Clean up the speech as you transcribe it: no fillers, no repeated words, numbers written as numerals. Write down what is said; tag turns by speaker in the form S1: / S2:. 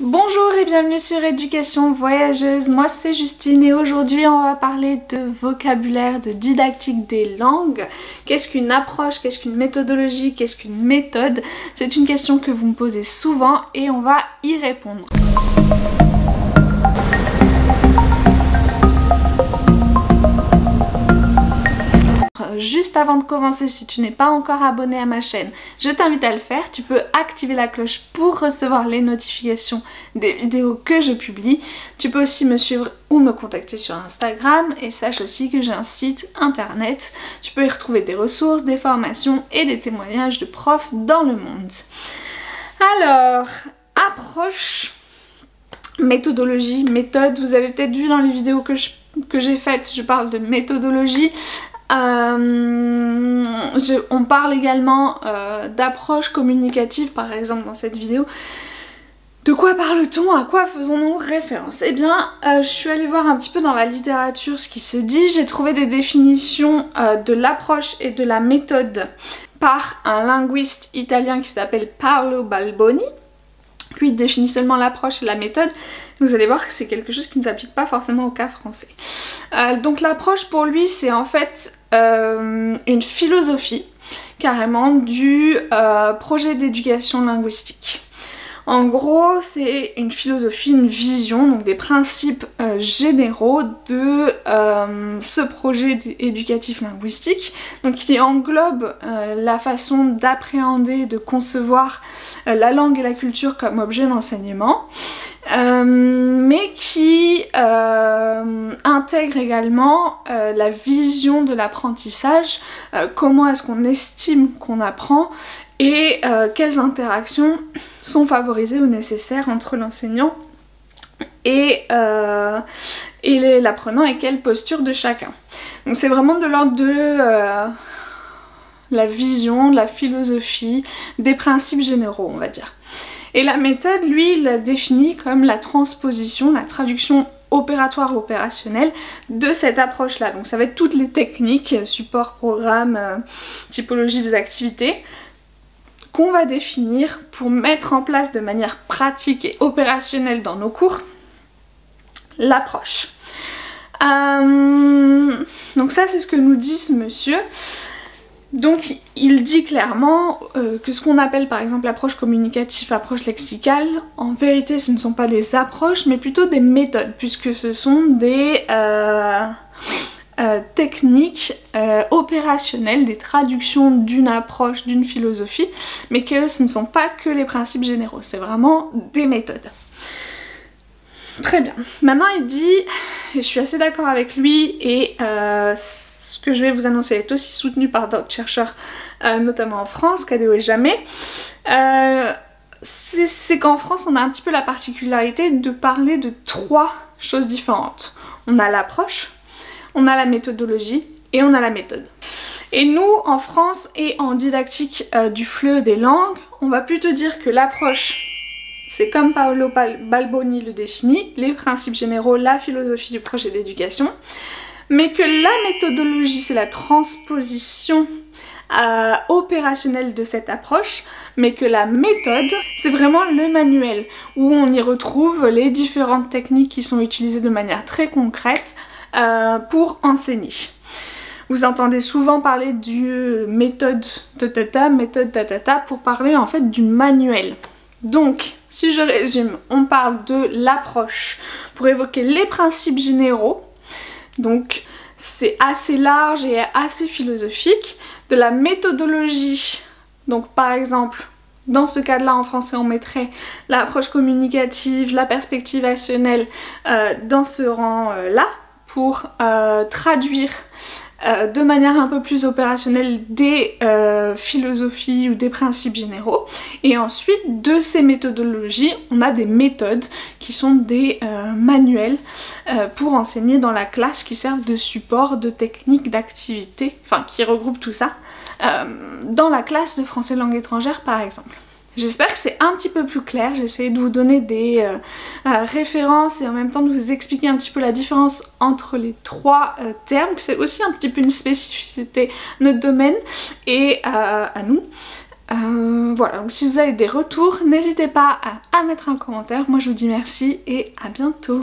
S1: Bonjour et bienvenue sur Éducation Voyageuse, moi c'est Justine et aujourd'hui on va parler de vocabulaire, de didactique des langues. Qu'est-ce qu'une approche, qu'est-ce qu'une méthodologie, qu'est-ce qu'une méthode? C'est une question que vous me posez souvent et on va y répondre. Juste avant de commencer, si tu n'es pas encore abonné à ma chaîne, je t'invite à le faire. Tu peux activer la cloche pour recevoir les notifications des vidéos que je publie. Tu peux aussi me suivre ou me contacter sur Instagram et sache aussi que j'ai un site internet. Tu peux y retrouver des ressources, des formations et des témoignages de profs dans le monde. Alors, approche, méthodologie, méthode. Vous avez peut-être vu dans les vidéos que j'ai faites, je parle de méthodologie. On parle également d'approche communicative par exemple dans cette vidéo. De quoi parle-t-on? À quoi faisons-nous référence? Eh bien, je suis allée voir un petit peu dans la littérature ce qui se dit. J'ai trouvé des définitions de l'approche et de la méthode par un linguiste italien qui s'appelle Paolo Balboni. Lui, il définit seulement l'approche et la méthode. Vous allez voir que c'est quelque chose qui ne s'applique pas forcément au cas français. Donc l'approche pour lui, c'est en fait une philosophie carrément du projet d'éducation linguistique. En gros, c'est une philosophie, une vision, donc des principes généraux de ce projet éducatif linguistique, donc qui englobe la façon d'appréhender, de concevoir la langue et la culture comme objet d'enseignement, mais qui intègre également la vision de l'apprentissage, comment est-ce qu'on estime qu'on apprend, et quelles interactions sont favorisées ou nécessaires entre l'enseignant et l'apprenant et quelle posture de chacun. Donc c'est vraiment de l'ordre de la vision, de la philosophie, des principes généraux on va dire. Et la méthode, lui, il la définit comme la transposition, la traduction opératoire opérationnelle de cette approche-là. Donc ça va être toutes les techniques, support, programme, typologie des activités, qu'on va définir pour mettre en place de manière pratique et opérationnelle dans nos cours l'approche. Donc ça c'est ce que nous dit ce monsieur. Donc il dit clairement que ce qu'on appelle par exemple approche communicative, approche lexicale, en vérité ce ne sont pas des approches mais plutôt des méthodes puisque ce sont des techniques opérationnelles, des traductions d'une approche, d'une philosophie, mais que ce ne sont pas que les principes généraux, c'est vraiment des méthodes. Très bien. Maintenant il dit, et je suis assez d'accord avec lui, et ce que je vais vous annoncer est aussi soutenu par d'autres chercheurs, notamment en France, KDO et jamais, c'est qu'en France on a un petit peu la particularité de parler de trois choses différentes. On a l'approche, on a la méthodologie et on a la méthode. Et nous, en France et en didactique du FLE des langues, on va plutôt dire que l'approche, c'est comme Paolo Balboni le définit, les principes généraux, la philosophie du projet d'éducation, mais que la méthodologie, c'est la transposition opérationnelle de cette approche, mais que la méthode, c'est vraiment le manuel, où on y retrouve les différentes techniques qui sont utilisées de manière très concrète pour enseigner. Vous entendez souvent parler du méthode tatata, méthode tatata pour parler en fait du manuel. Donc, si je résume, on parle de l'approche pour évoquer les principes généraux, donc c'est assez large et assez philosophique. De la méthodologie, donc par exemple, dans ce cas-là en français on mettrait l'approche communicative, la perspective actionnelle dans ce rang-là, pour traduire de manière un peu plus opérationnelle des philosophies ou des principes généraux. Et ensuite, de ces méthodologies, on a des méthodes qui sont des manuels pour enseigner dans la classe qui servent de support, de technique, d'activité, enfin qui regroupent tout ça dans la classe de français langue étrangère par exemple. J'espère que c'est un petit peu plus clair, j'ai essayé de vous donner des références et en même temps de vous expliquer un petit peu la différence entre les trois termes, que c'est aussi un petit peu une spécificité de notre domaine et à nous. Voilà, donc si vous avez des retours, n'hésitez pas à mettre un commentaire. Moi je vous dis merci et à bientôt.